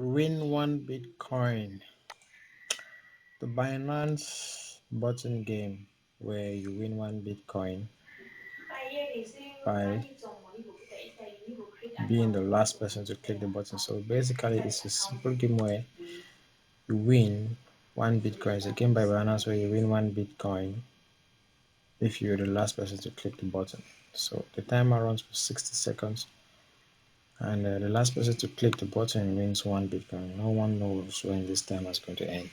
Win one Bitcoin. The Binance button game where you win one Bitcoin by being the last person to click the button. So basically, it's a simple game where you win one Bitcoin. It's a game by Binance where you win one Bitcoin if you're the last person to click the button. So the timer runs for 60 seconds, and the last person to click the button wins one Bitcoin. No one knows when this timer is going to end.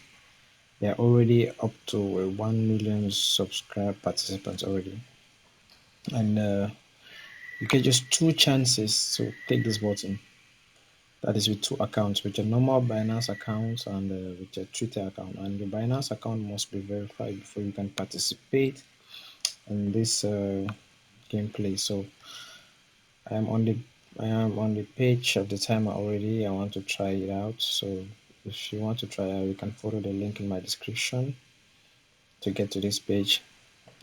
They are already up to 1 million subscribed participants already, and you get just two chances to click this button. That is with two accounts, with your normal Binance account and with your Twitter account. And your Binance account must be verified before you can participate in this gameplay. So I am on the page of the timer already. I want to try it out. So if you want to try it, you can follow the link in my description to get to this page.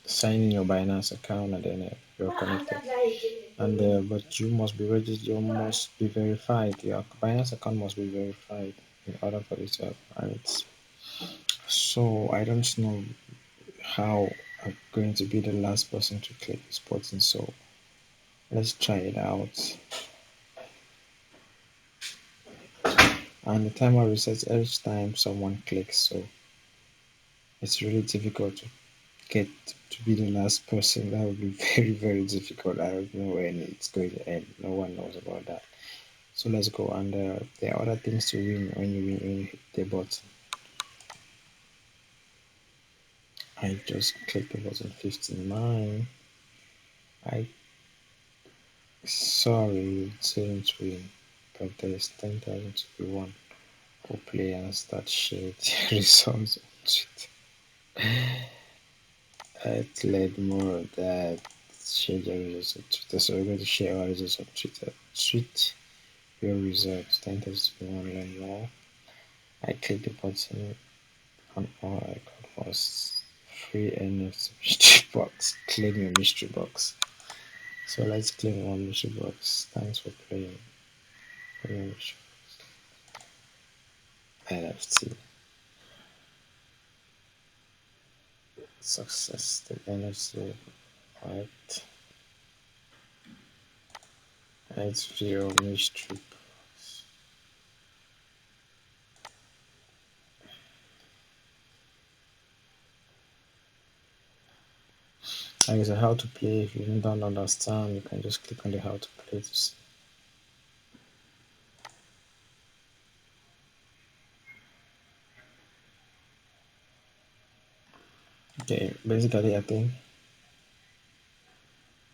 Sign in your Binance account, and then you're connected. And but you must be registered. You must be verified. Your Binance account must be verified in order for this to happen. So I don't know how I'm going to be the last person to click this button. So let's try it out. And the timer resets each time someone clicks. So it's really difficult to get to be the last person. That would be very, very difficult. I don't know when it's going to end. No one knows about that. So let's go. And there are other things to win when you hit the button. I just clicked the button 59. Sorry, it didn't win, but there is 10,000 to be won for players that shared results on Twitter. Let's let more of that. Share your results on Twitter. So we're going to share our results on Twitter. Tweet your results. 10,000 to be won. Learn more. I click the button on all I got was free NFT mystery box. Claim your mystery box. So let's claim one mystery box. Thanks for playing. NFT. Success. The NFT. Right. It's zero mystery box. Like I said, how to play. If you don't understand, you can just click on the how to play to see. Okay, basically I think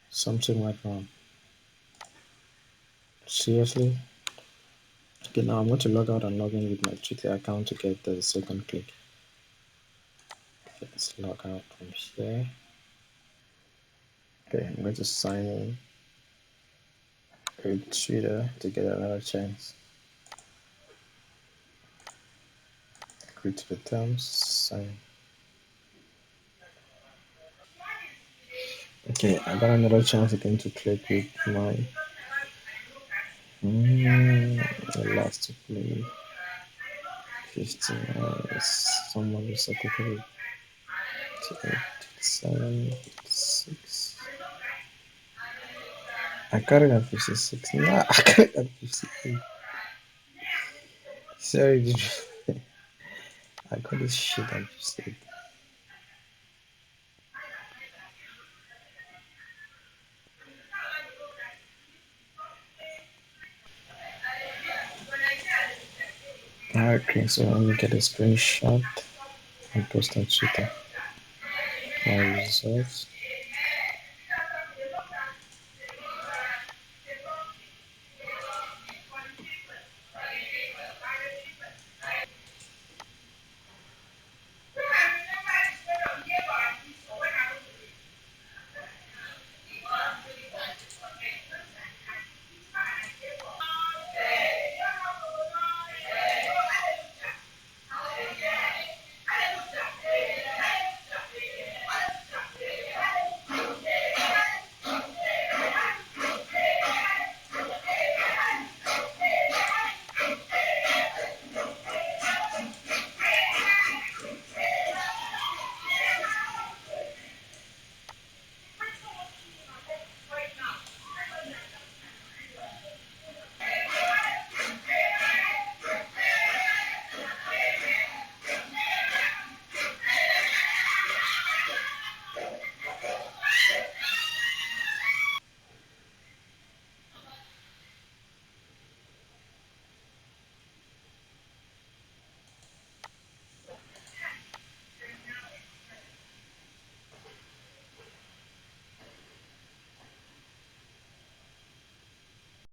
something went wrong. Seriously? Okay, now I'm going to log out and log in with my Twitter account to get the second click. Okay, let's log out from here. Okay, I'm going to sign in with Twitter to get another chance. Agree to the terms, sign. Okay, I got another chance again to click with my the last to play 15 hours. Someone is secretary 7, 6. I got it at 56. Nah, I got it at 58. Sorry, dude. I got this shit at 58. Okay, so let me get a screenshot and post on Twitter. My results.